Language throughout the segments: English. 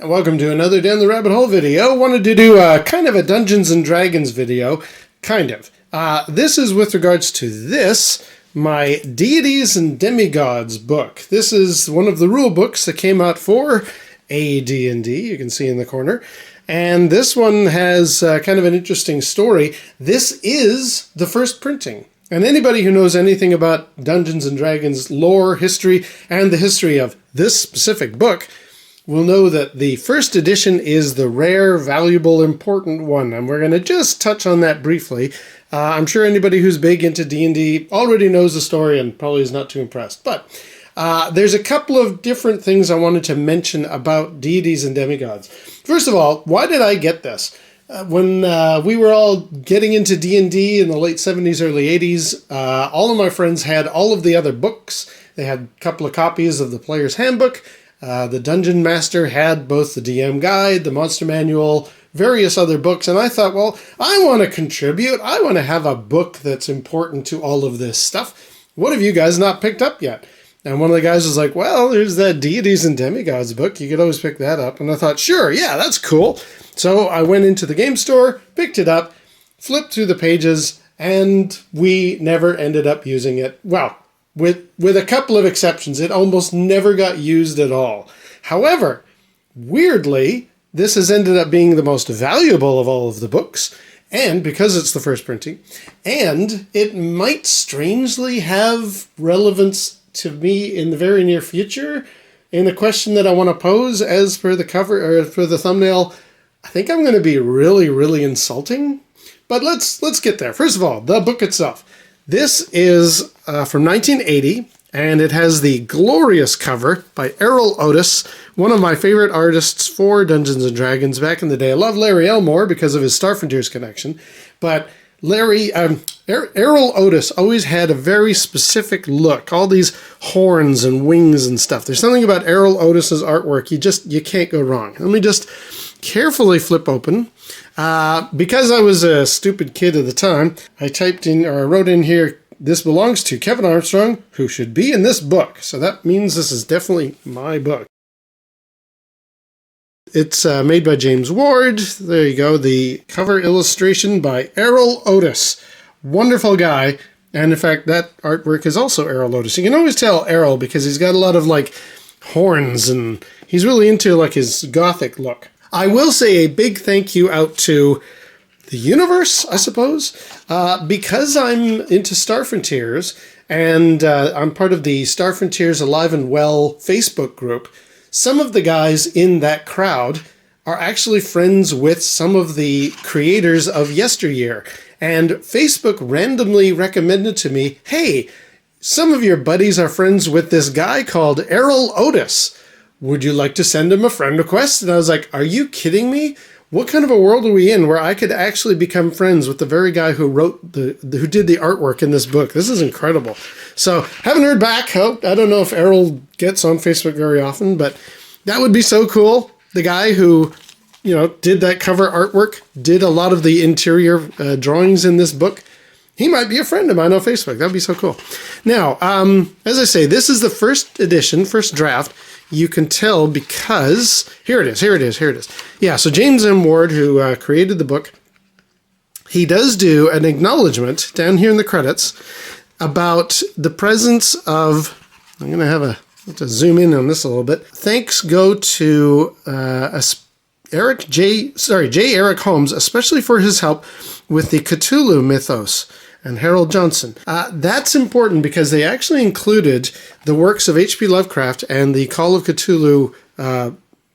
And welcome to another Down the Rabbit Hole video. Wanted to do a kind of a Dungeons and Dragons video. Kind of. This is with regards to this, my Deities and Demigods book. This is one of the rule books that came out for AD&D, you can see in the corner. And this one has kind of an interesting story. This is the first printing. And anybody who knows anything about Dungeons and Dragons lore, history, and the history of this specific book will know that the first edition is the rare, valuable, important one. And we're going to just touch on that briefly. I'm sure anybody who's big into D&D already knows the story and probably is not too impressed. But there's a couple of different things I wanted to mention about Deities and Demigods. First of all, why did I get this? When we were all getting into D&D in the late 70s, early 80s, all of my friends had all of the other books. They had a couple of copies of the Player's Handbook. The Dungeon Master had both the DM Guide, the Monster Manual, various other books. And I thought, well, I want to contribute. I want to have a book that's important to all of this stuff. What have you guys not picked up yet? And one of the guys was like, well, there's that Deities and Demigods book. You could always pick that up. And I thought, sure, yeah, that's cool. So I went into the game store, picked it up, flipped through the pages, and we never ended up using it. Well, with a couple of exceptions, it almost never got used at all. However, weirdly, this has ended up being the most valuable of all of the books, and because it's the first printing, and it might strangely have relevance to me in the very near future. In a question that I want to pose, as per the cover or for the thumbnail, I think I'm going to be really, really insulting. But let's get there. First of all, the book itself. This is from 1980, and it has the glorious cover by Errol Otis, one of my favorite artists for Dungeons and Dragons back in the day. I love Larry Elmore because of his Starfrontiers connection, but Errol Otis always had a very specific look. All these horns and wings and stuff. There's something about Errol Otis's artwork you can't go wrong. Let me just carefully flip open. Because I was a stupid kid at the time, I wrote in here, this belongs to Kevin Armstrong, who should be in this book. So that means this is definitely my book. It's made by James Ward. There you go. The cover illustration by Errol Otis. Wonderful guy. And in fact, that artwork is also Errol Otis. You can always tell Errol because he's got a lot of like horns and he's really into like his gothic look. I will say a big thank you out to the universe, I suppose, because I'm into Starfrontiers and I'm part of the Starfrontiers Alive and Well Facebook group. Some of the guys in that crowd are actually friends with some of the creators of yesteryear. And Facebook randomly recommended to me, hey, some of your buddies are friends with this guy called Errol Otis. Would you like to send him a friend request? And I was like, are you kidding me? What kind of a world are we in where I could actually become friends with the very guy who who did the artwork in this book? This is incredible. So haven't heard back. I don't know if Errol gets on Facebook very often, but that would be so cool. The guy who, did that cover artwork, did a lot of the interior drawings in this book. He might be a friend of mine on Facebook. That'd be so cool. Now, as I say, this is the first edition, first draft. You can tell because, here it is. Yeah, so James M. Ward, who created the book, he does do an acknowledgement down here in the credits about the presence of, I'm going to have to zoom in on this a little bit. Thanks go to J. Eric Holmes, especially for his help with the Cthulhu mythos, and Harold Johnson. That's important because they actually included the works of H.P. Lovecraft and the Call of Cthulhu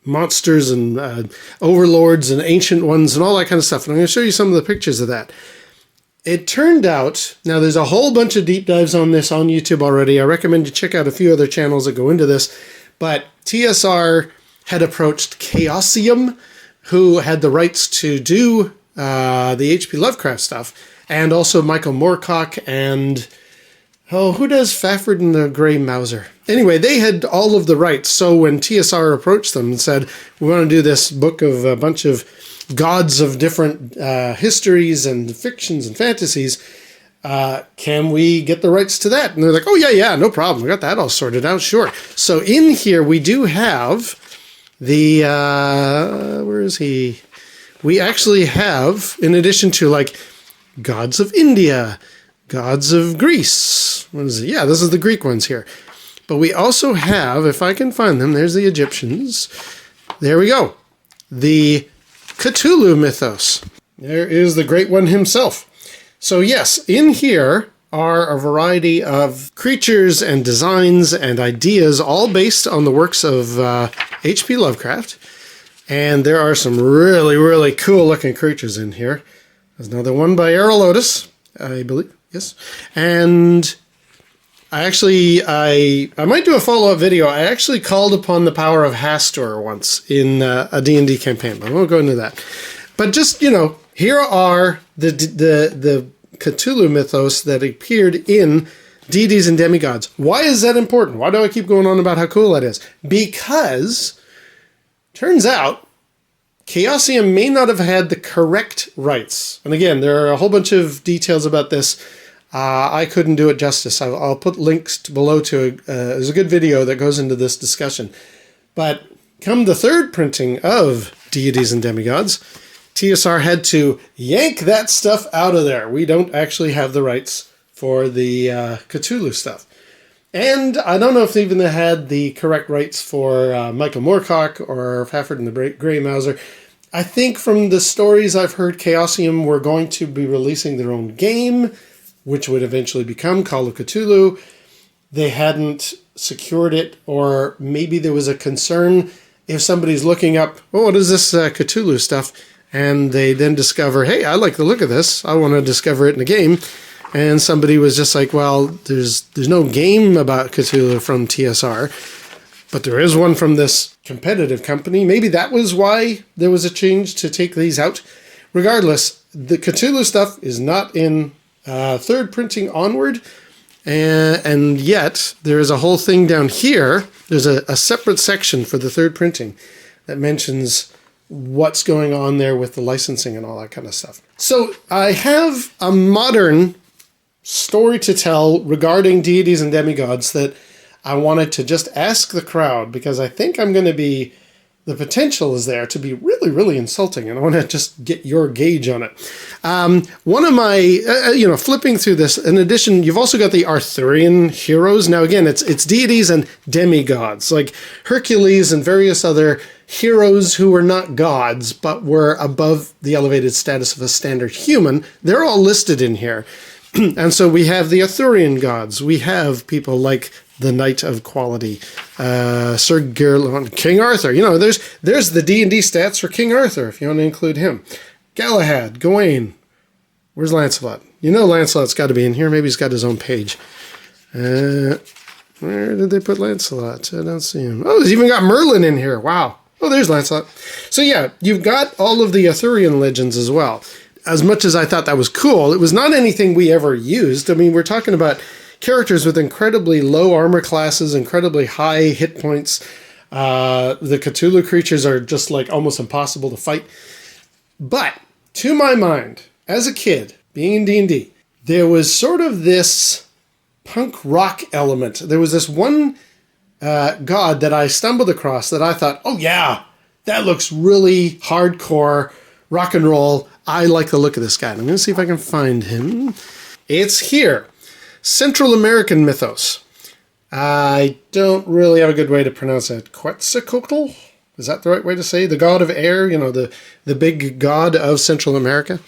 monsters and overlords and ancient ones and all that kind of stuff. And I'm going to show you some of the pictures of that. It turned out, now there's a whole bunch of deep dives on this on YouTube already. I recommend you check out a few other channels that go into this. But TSR had approached Chaosium, who had the rights to do the H.P. Lovecraft stuff, and also Michael Moorcock and, who does Fafford and the Grey Mouser? Anyway, they had all of the rights. So when TSR approached them and said, we want to do this book of a bunch of gods of different histories and fictions and fantasies, can we get the rights to that? And they're like, oh, yeah, no problem. We got that all sorted out. Sure. So in here, we do have where is he? We actually have, in addition to like gods of India, gods of Greece. What is it? Yeah, this is the Greek ones here. But we also have, if I can find them, there's the Egyptians. There we go. The Cthulhu mythos. There is the great one himself. So yes, in here are a variety of creatures and designs and ideas, all based on the works of H.P. Lovecraft. And there are some really, really cool looking creatures in here. There's another one by Errol Otis, I believe. Yes. And I might do a follow-up video. I actually called upon the power of Hastur once in a D&D campaign, but I won't go into that. But just, you know, here are the Cthulhu mythos that appeared in Deities and Demigods. Why is that important? Why do I keep going on about how cool that is? Because turns out Chaosium may not have had the correct rights. And again, there are a whole bunch of details about this. I couldn't do it justice. I'll put links below to there's a good video that goes into this discussion. But come the third printing of Deities and Demigods, TSR had to yank that stuff out of there. We don't actually have the rights for the Cthulhu stuff. And I don't know if even they had the correct rights for Michael Moorcock or Halford and the Grey Mouser. I think from the stories I've heard, Chaosium were going to be releasing their own game, which would eventually become Call of Cthulhu. They hadn't secured it, or maybe there was a concern if somebody's looking up, oh, what is this Cthulhu stuff? And they then discover, hey, I like the look of this. I want to discover it in a game. And somebody was just like, well, there's no game about Cthulhu from TSR, but there is one from this competitive company. Maybe that was why there was a change to take these out. Regardless, the Cthulhu stuff is not in third printing onward, and yet there is a whole thing down here. There's a separate section for the third printing that mentions what's going on there with the licensing and all that kind of stuff. So I have a modern story to tell regarding Deities and Demigods that I wanted to just ask the crowd, because I think I'm going to be, the potential is there to be really, really insulting, and I want to just get your gauge on it. One of my, flipping through this, in addition, you've also got the Arthurian heroes. Now, again, it's deities and demigods, like Hercules and various other heroes who were not gods, but were above the elevated status of a standard human. They're all listed in here. And so we have the Arthurian gods. We have people like the Knight of Quality, Sir Gerlon, King Arthur. You know, there's the D&D stats for King Arthur, if you want to include him. Galahad, Gawain. Where's Lancelot? You know Lancelot's got to be in here. Maybe he's got his own page. Where did they put Lancelot? I don't see him. Oh, he's even got Merlin in here. Wow. Oh, there's Lancelot. So yeah, you've got all of the Arthurian legends as well. As much as I thought that was cool, it was not anything we ever used. I mean, we're talking about characters with incredibly low armor classes, incredibly high hit points. The Cthulhu creatures are just like almost impossible to fight. But to my mind, as a kid, being in D&D, there was sort of this punk rock element. There was this one god that I stumbled across that I thought, oh yeah, that looks really hardcore rock and roll. I like the look of this guy. I'm going to see if I can find him. It's here. Central American mythos. I don't really have a good way to pronounce it. Quetzalcoatl? Is that the right way to say? The god of air, you know, the big god of Central America.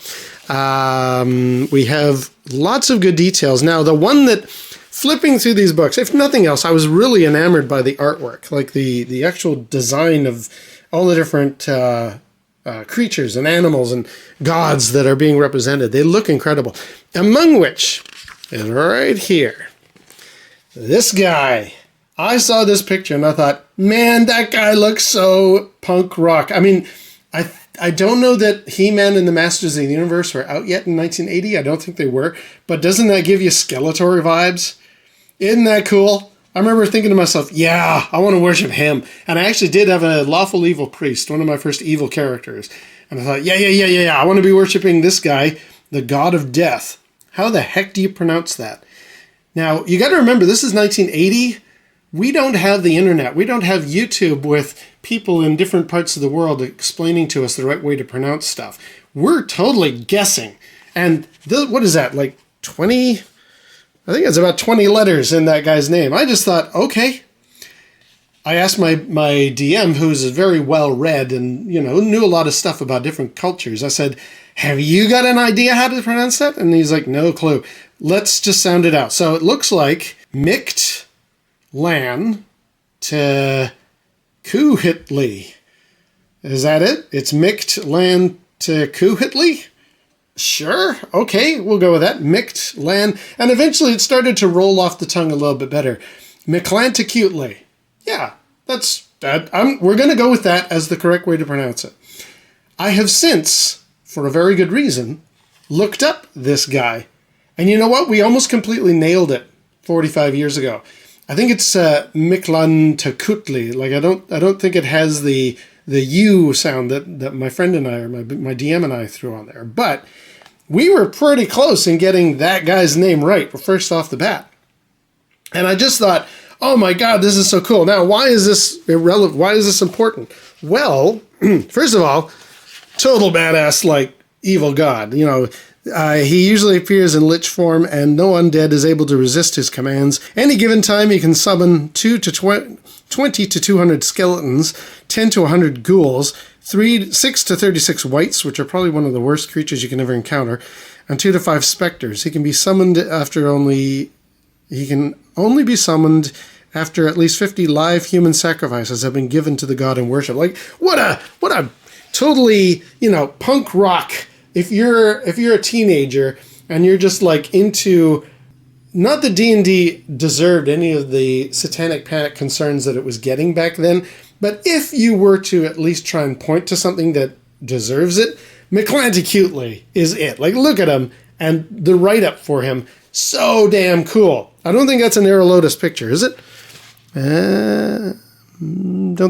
We have lots of good details. Now, the one that, flipping through these books, if nothing else, I was really enamored by the artwork, like the actual design of all the different creatures and animals and gods that are being represented. They look incredible. Among which, and right here, this guy. I saw this picture and I thought, man, that guy looks so punk rock. I mean, I don't know that He-Man and the Masters of the Universe were out yet in 1980. I don't think they were. But doesn't that give you Skeletor vibes? Isn't that cool? I remember thinking to myself, yeah, I want to worship him. And I actually did have a lawful evil priest, one of my first evil characters. And I thought, yeah, I want to be worshiping this guy, the god of death. How the heck do you pronounce that? Now, you got to remember, this is 1980. we don't have the internet. We don't have YouTube with people in different parts of the world explaining to us the right way to pronounce stuff. We're totally guessing. And what is that, like 20? I think it's about 20 letters in that guy's name. I just thought, okay. I asked my DM, who's very well read and, knew a lot of stuff about different cultures. I said, have you got an idea how to pronounce that? And he's like, no clue. Let's just sound it out. So it looks like Mikt Lan to Kuhitli. Is that it? It's Mikt Lan to Kuhitli? Sure. Okay, we'll go with that. Mikt Lan. And eventually it started to roll off the tongue a little bit better. Miklantikutli. Yeah, that's that. We're going to go with that as the correct way to pronounce it. I have since, for a very good reason, looked up this guy. And you know what? We almost completely nailed it 45 years ago. I think it's Miklantikutli. Like I don't think it has the U sound that my friend and I, or my DM and I threw on there. But we were pretty close in getting that guy's name right first off the bat. And I just thought, oh my God, this is so cool. Now, why is this irrelevant? Why is this important? Well, first of all, total badass, like, evil god. He usually appears in lich form, and no undead is able to resist his commands. Any given time, he can summon 20 to 200 skeletons, 10 to 100 ghouls, 6 to 36 wights, which are probably one of the worst creatures you can ever encounter, and 2 to 5 specters. He can be summoned He can only be summoned after at least 50 live human sacrifices have been given to the god in worship. Like, what a totally, punk rock. If you're a teenager and you're just like into, not that D&D deserved any of the satanic panic concerns that it was getting back then, but if you were to at least try and point to something that deserves it, Miklantikutli is it. Like, look at him and the write-up for him. So damn cool. I don't think that's an Arrow Lotus picture, is it? Don't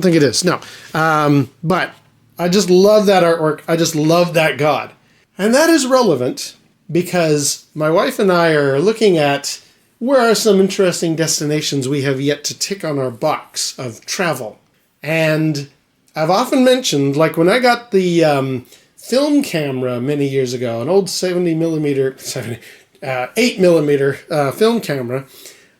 think it is. No. But I just love that artwork. I just love that god. And that is relevant because my wife and I are looking at where are some interesting destinations we have yet to tick on our box of travel. And I've often mentioned, like when I got the film camera many years ago, an old 8mm film camera,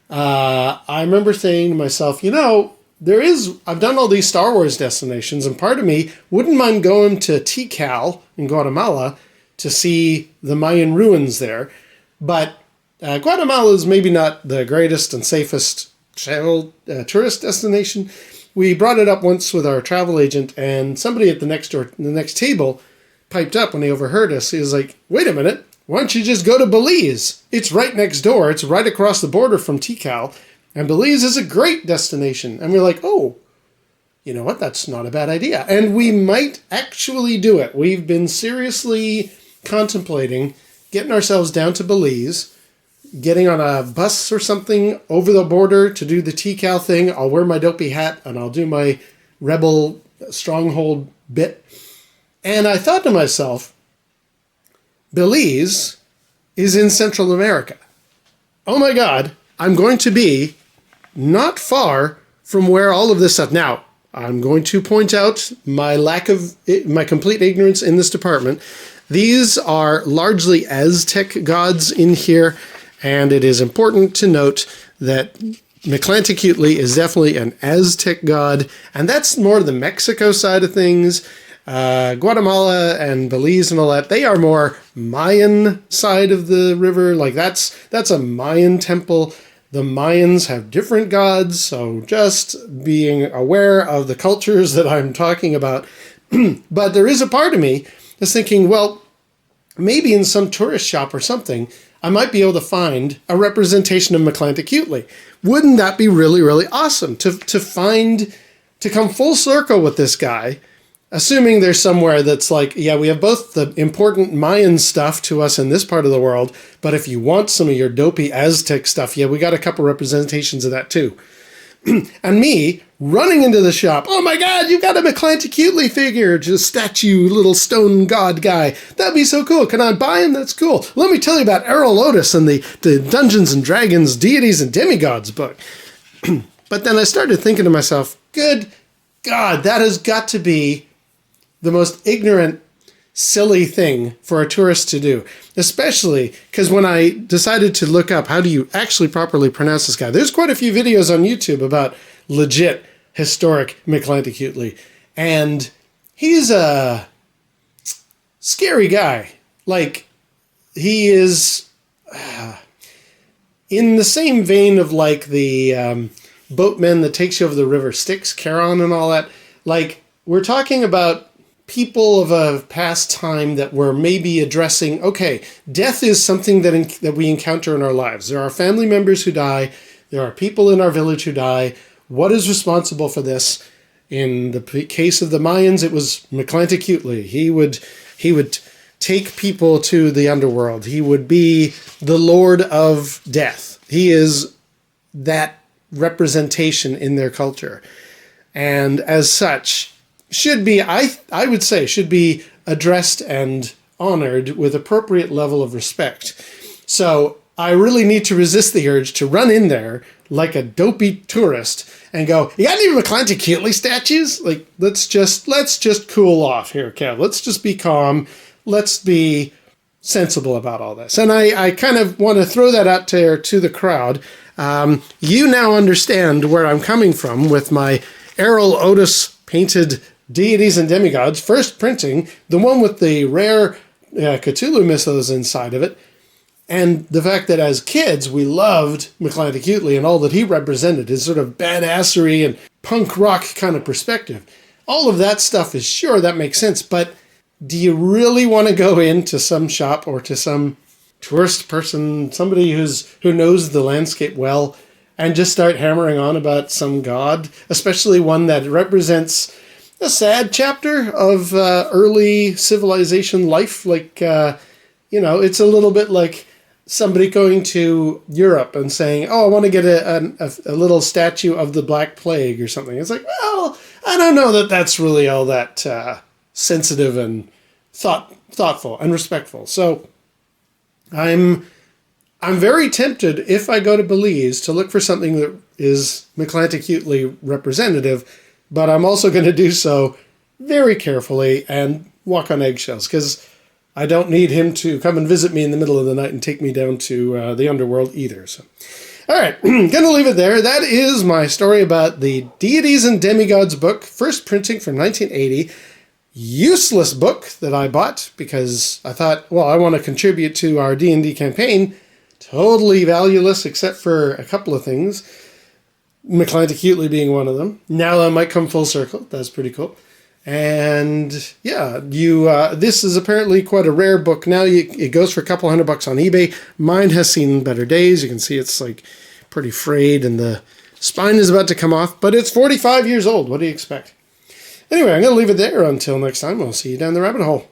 I remember saying to myself, I've done all these Star Wars destinations, and part of me wouldn't mind going to Tikal in Guatemala to see the Mayan ruins there. But Guatemala is maybe not the greatest and safest tourist destination. We brought it up once with our travel agent, and somebody at the next table piped up when he overheard us. He was like, wait a minute. Why don't you just go to Belize? It's right next door. It's right across the border from Tikal. And Belize is a great destination. And we're like, oh, you know what? That's not a bad idea. And we might actually do it. We've been seriously contemplating getting ourselves down to Belize, getting on a bus or something over the border to do the Tikal thing. I'll wear my dopey hat and I'll do my rebel stronghold bit. And I thought to myself, Belize is in Central America. Oh my God, I'm going to be not far from where all of this stuff. Now, I'm going to point out my complete ignorance in this department. These are largely Aztec gods in here, and it is important to note that Miklantikutli is definitely an Aztec god, and that's more the Mexico side of things. Guatemala and Belize and all that, they are more Mayan side of the river. Like that's a Mayan temple. The Mayans have different gods, so just being aware of the cultures that I'm talking about. But there is a part of me that's thinking, well, maybe in some tourist shop or something, I might be able to find a representation of Miklantikutli. Wouldn't that be really, really awesome to come full circle with this guy? Assuming there's somewhere that's like, yeah, we have both the important Mayan stuff to us in this part of the world, but if you want some of your dopey Aztec stuff, yeah, we got a couple representations of that too. And me running into the shop, oh my God, you've got a Miklantikutli figure, just statue, little stone god guy. That'd be so cool. Can I buy him? That's cool. Let me tell you about Arrow Lotus and the Dungeons and Dragons, Deities and Demigods book. But then I started thinking to myself, good God, that has got to be the most ignorant, silly thing for a tourist to do. Especially because when I decided to look up how do you actually properly pronounce this guy, there's quite a few videos on YouTube about legit historic Mictlantecuhtli. And he's a scary guy. Like, he is in the same vein of like the boatman that takes you over the river Styx, Charon and all that. Like, we're talking about people of a past time that were maybe addressing, okay, death is something that we encounter in our lives. There are family members who die. There are people in our village who die. What is responsible for this? In the case of the Mayans, it was Mictlantecuhtli. He would take people to the underworld. He would be the Lord of Death. He is that representation in their culture. And as such, should be, I would say, should be addressed and honored with appropriate level of respect. So I really need to resist the urge to run in there like a dopey tourist and go, you got any Mictlantecuhtli statues? Like, let's just cool off here, Kev. Let's just be calm. Let's be sensible about all this. And I kind of want to throw that out there to the crowd. You now understand where I'm coming from with my Errol Otis painted Deities and Demigods, first printing, the one with the rare Cthulhu mythos inside of it, and the fact that as kids we loved Mictlantecuhtli and all that he represented, his sort of badassery and punk rock kind of perspective. All of that stuff is sure, that makes sense, but do you really want to go into some shop or to some tourist person, somebody who knows the landscape well, and just start hammering on about some god, especially one that represents a sad chapter of early civilization life? Like, it's a little bit like somebody going to Europe and saying, oh, I want to get a little statue of the Black Plague or something. It's like, well, I don't know that that's really all that sensitive and thoughtful and respectful. So I'm very tempted, if I go to Belize, to look for something that is Mictlantecuhtli representative, but I'm also going to do so very carefully and walk on eggshells, because I don't need him to come and visit me in the middle of the night and take me down to the underworld either. So, all right, going to leave it there. That is my story about the Deities and Demigods book, first printing from 1980. Useless book that I bought because I thought, well, I want to contribute to our D&D campaign. Totally valueless except for a couple of things. Mictlantecuhtli being one of them. Now that might come full circle. That's pretty cool. And yeah, this is apparently quite a rare book. Now it goes for a couple $100 on eBay. Mine has seen better days. You can see it's like pretty frayed and the spine is about to come off, but it's 45 years old. What do you expect? Anyway, I'm going to leave it there until next time. I'll see you down the rabbit hole.